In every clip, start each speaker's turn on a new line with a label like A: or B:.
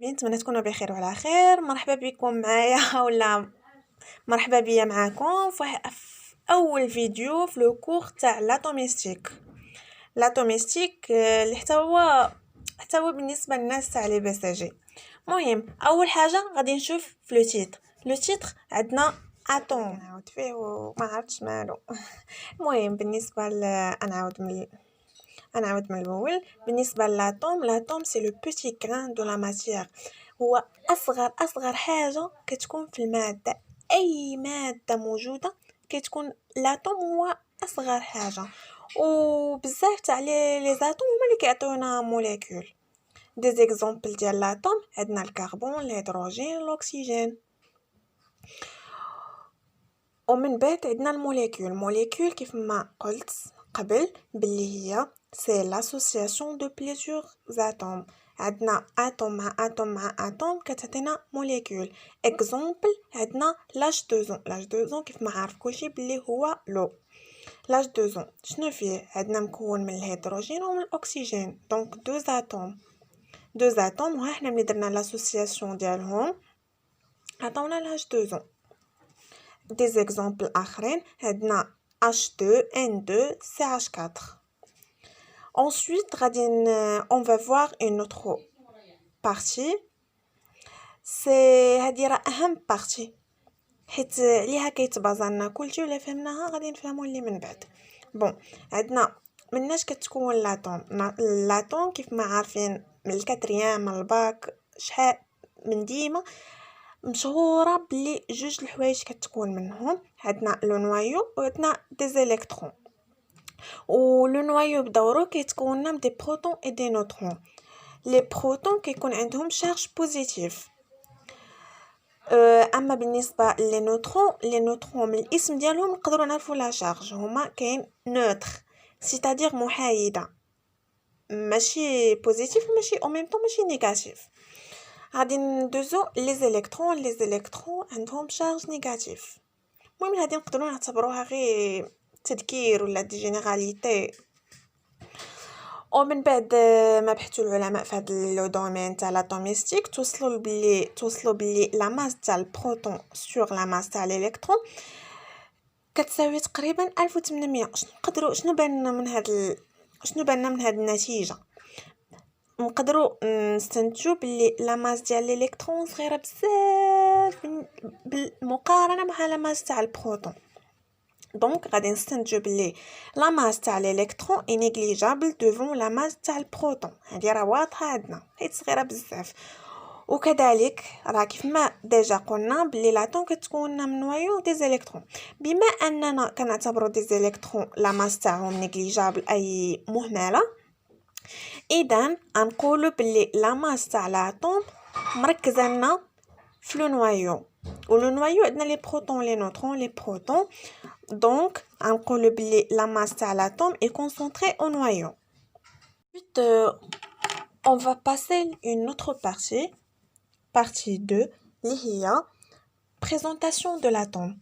A: نتمنى تكونوا بخير وعلى خير. مرحبا بكم معايا ولا مرحبا بيا معاكم في اول فيديو في لو كور تاع لا دوميستيك اللي حتى هو بالنسبه للناس تاع لي بيساجي. المهم اول حاجه غادي نشوف في لو تيتر عندنا اتوم نعاود فيه وما عرفتش مالو. المهم بالنسبه انا عاود من الاول. بالنسبه لاتوم سي لو بوتي غران دو لا ماتيير. هو اصغر حاجه كتكون في الماده. اي ماده موجوده كتكون الاتوم هو اصغر حاجه. وبزاف تاع لي زاتوم هما اللي كيعطيونا موليكول. دي زيكزامبل ديال الاتوم عندنا الكربون، الهيدروجين، الاكسجين. ومن بعد عندنا الموليكول كيف ما قلت قبل باللي هي سي لاسوسياسيون دو بليزيور اتوم. عندنا اتوم مع اتوم مع اتوم كتعطينا موليكول. اكزامبل عندنا لاج دو زون كيف ما عارف كلشي باللي هو لو. لاج دو زون شنو فيه؟ عندنا مكون من الهيدروجين ومن الاكسجين، دونك دوز اتوم وها حنا ملي درنا لاسوسياسيون ديالهم عطاونا لاج دو زون. Des exemples آخرين عندنا H2N2 CH4. Ensuite on va voir une autre partie. C'est هذه راه أهم partie حيت عليها كيتبازا كلشي ولا فهمناها غادي نفهموا اللي من بعد. بون عندنا مناش كتكون لاتوم كيف ما عارفين من الكاتريام من الباك شحال من ديما مشهوره بلي جوج الحوايج كتكون منهم. عندنا لو نوايو وعندنا دي زيليكترون. ولو نوايو بدورو كيتكون من دي بروتون اي دي نوترون. لي بروتون كيكون عندهم شارج بوزيتيف. اما بالنسبه لي نوترون من الاسم ديالهم نقدروا نعرفوا لا شارج هما كاين نوتر سيتادير محايده، ماشي بوزيتيف ماشي او ميم طون ماشي نيجاتيف. غادي ندوزو لي زيليكترون عندهم شارج نيجاتيف. المهم هذه نقدروا نعتبروها غير تذكير ولا دي جينيراليتي. ومن بعد ما بحثوا العلماء في هذا لو دومين تاع لاتوميستيك توصلوا بلي لا ماس تاع البروتون سور لا ماس تاع الالكترون كتساوي تقريبا 1800. شنو بان من هذه النتيجه؟ نقدروا نستنتجوا بلي لا ماس ديال الالكترون صغيره بزاف بالمقارنه مع لا ماس تاع البروتون. دونك غادي نستنتجوا بلي لا ماس تاع الالكترون اي نيغليجابل دوفون لا ماس تاع البروتون. هذه راه واضحه عندنا حيت صغيره بزاف. وكذلك راه كيف ما ديجا قلنا بلي لاتوم كتكون من نوايو دي زيليكترون. بما اننا كنعتبروا دي زيليكترون لا ماس تاعهم نيغليجابل اي مهمله، اذا غنقولوا بلي لا ماس تاع لاتوم مركزه لنا في لو نوايو. ولو نوايو عندنا لي بروتون لي نوترون لي بروتون. دونك غنقولوا بلي لا ماس تاع l'atome est concentrée au noyau. Ensuite on va passer une autre partie 2 اللي هي présentation de l'atome.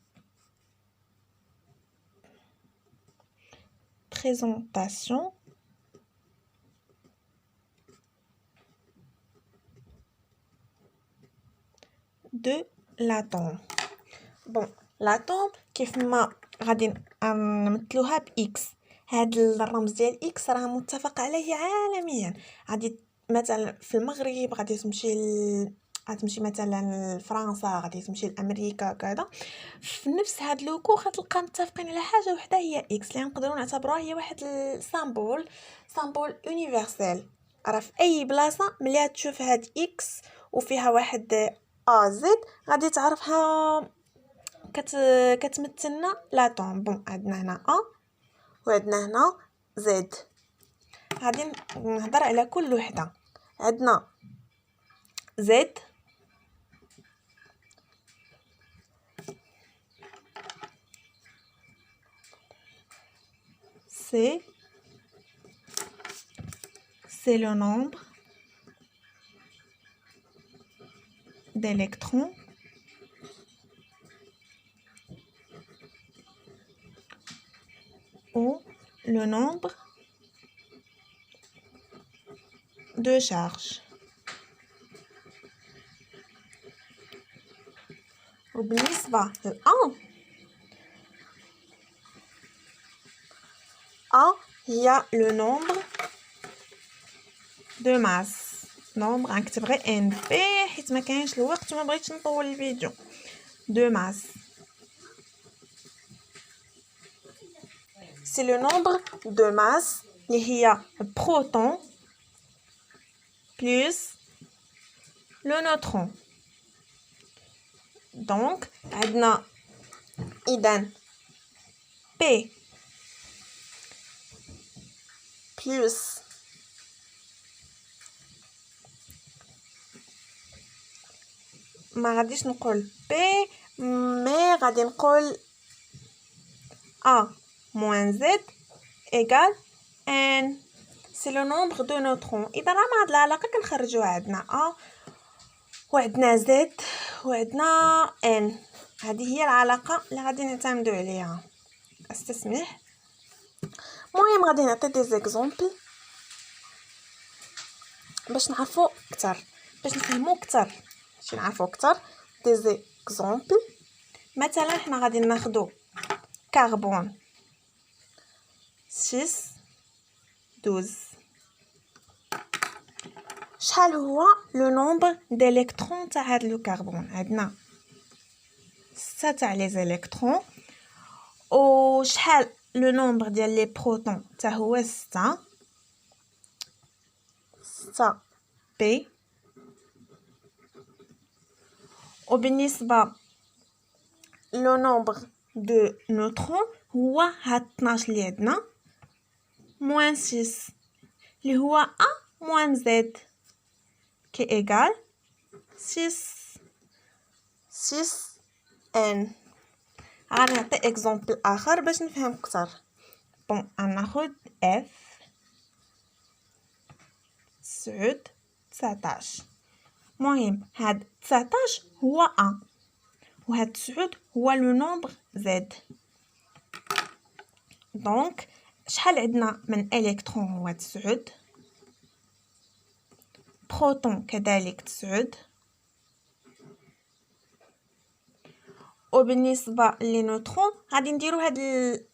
A: Présentation de l'atome. Bon, l'atome كيف ما غادي نمثلوها باكس. هاد الرمز ديال اكس راه متفق عليه عالميا. غادي مثلا في المغرب غادي تمشي مثلا لفرنسا، غادي تمشي لامريكا كذا. في نفس هاد لوكو غتلقى متفقين على حاجه وحده هي اكس اللي نقدروا نعتبروها هي واحد السامبول يونيفرسال. راه في اي بلاصه ملي تشوف هاد اكس وفيها واحد زد غادي تعرفها كتمثلنا لاتوم. بون عندنا هنا وعندنا هنا زد. غادي نهضر على كل وحده. عندنا زد c'est le nombre d'électrons ou le nombre de charges. وبالنسبة لأ هي لو نومبر دو ماس نومبر غنكتب غير ان بي حيت ما كاينش الوقت وما بغيتش نطول الفيديو دو ماس سي لو نومبر دو ماس اللي هي بروتون بلس لو نوترون دونك عندنا اذا بي بلس ما غاديش نقول بي مي غادي نقول A moins Z égale N. C'est le nombre de neutrons. إذا راه مع هاد العلاقة كنخرجوها عندنا A وعندنا Z وعندنا N. هذه هي العلاقة اللي غادي نعتمدو عليها. استسمح. المهم غادي نعطي دي زيكزامبل باش نعرفو كتر باش نفهمو كتر باش نعرفو كتر دي زيكزامبل. مثلا حنا غادي ناخدو كربون 6 12 شحال هو لو نومبر ديليكترون تاع هاد لو كربون عندنا 6 تاع لي زيليكترون و شحال لو نومبر ديال لي بروتون تا هو 6 بي وبالنسبه لو نومبر دو نوترون هو هاد 12 اللي عندنا moins 6 اللي هو A moins Z qui égale 6 N. غنعطي اكزامبل اخر باش نفهم اكثر. بون غناخد F 19. المهم هاد 19 هو A وهاد 9 هو لو نومبر Z. دونك شحال عندنا من الكترون هو 9 بروتون كذلك 9 وبالنسبه للنيوترون غادي نديرو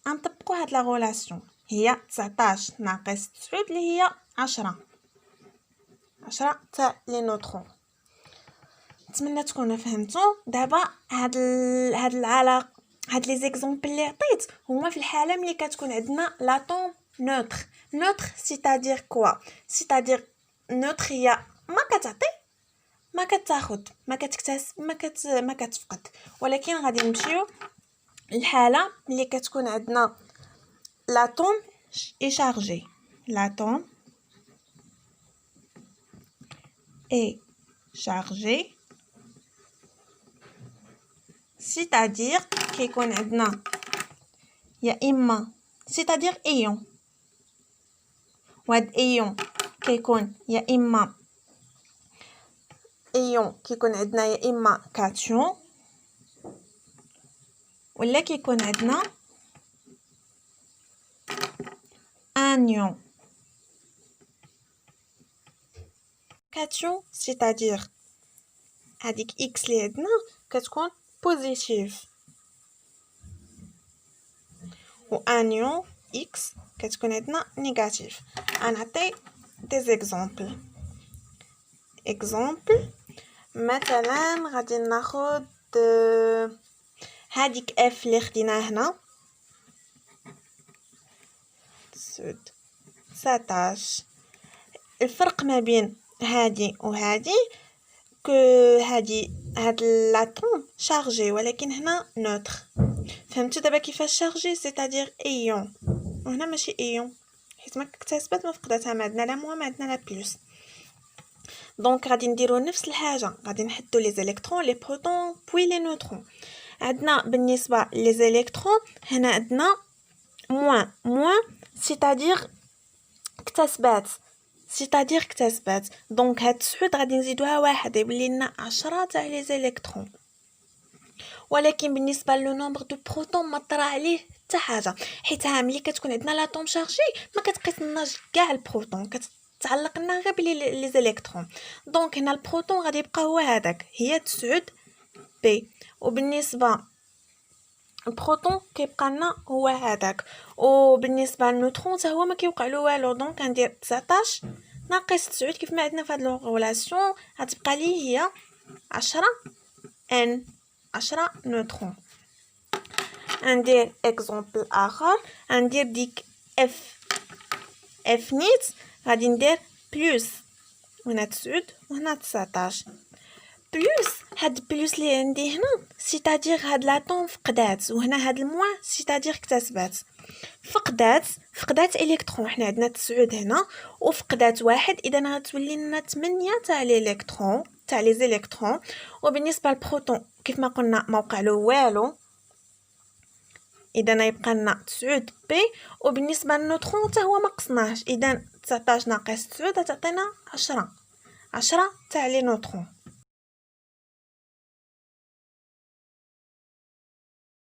A: نطبقوا هاد لا غولاسيون هي 19 ناقص 9 اللي هي 10 تاع لي نيوترون. نتمنى تكونوا فهمتوا. دابا هاد العلاقه هاد لي زيكزامبل اللي عطيت هما في الحاله ملي كتكون عندنا لاتوم نوتر سيتادير كوا سيتادير نوتر هي ما كتعطي ما كتاخد ما كتكتسب ما كتفقد. ولكن غادي نمشيو الحاله ملي كتكون عندنا لاتوم اي شارجي l'atome est chargé c'est-à-dire كيكون عندنا يا اما c'est-à-dire ion وهاد ايون كيكون يا اما ايون كيكون عندنا يا اما كاتيون ولا كيكون عندنا انيون. كاتيون c'est-à-dire هذيك اكس اللي عندنا كتكون بوزيتيف و انيون اكس كتكون عندنا نيجاتيف. غنعطي دي زيكزامبل مثلا غادي ناخذ هذيك اف اللي خديناها هنا 19. الفرق ما بين هادي وهادي كو هاد لاتوم شارجي ولكن هنا نوتر. فهمتوا دابا كيفاش شارجي c'est-à-dire ايون وهنا ماشي ايون حيت ما اكتسبت ما فقدتها ما عندنا لا موان ما عندنا لا بلس. دونك غادي نديرو نفس الحاجه غادي نحدو لي زيليكترون لي بروتون بوي لي نوترون. عندنا بالنسبه لي زيليكترون هنا عندنا موان c'est-à-dire اكتسبات دونك هاد 9 غادي نزيدوها واحد يولي لنا 10 تاع لي زيليكترون. ولكن بالنسبه لو نومبر دو بروتون ما طرا عليه حتى حاجه حيت ملي كتكون عندنا لاتوم شارجي ما كتقيسناش كاع البروتون كتعلق لنا غير بلي لي زيليكترون. دونك هنا البروتون غادي يبقى هو هذاك هي 9 بي. وبالنسبة البروتون كيبقى لنا هو هذاك، وبالنسبة للنوترون حتى هو ما كيوقع له والو. دونك كندير 19 ناقص 9 كيف ما عندنا في هاد لو ريلاسيون غتبقى لي هي 10 ان 10 نوترون. غندير اكزومبل اخر، غندير ديك اف نيت غادي ندير بلس هنا 9 وهنا 19 بلس. هاد بلس لي عندي هنا سيتادير هاد لاتوم فقدات، وهنا هاد الموان سيتادير اكتسبات. فقدات الكترون، حنا عندنا 9 هنا وفقدات واحد، اذا غتولي لنا 8 تاع الالكترون تاع لي زيليكترون. وبالنسبه للبروتون كيف ما قلنا ما وقع له والو، اذا يبقى لنا 9 بي. وبالنسبه للنوترون حتى هو ما قصناهش، اذا 19 ناقص 9 تعطينا 10 تاع لي نوترون.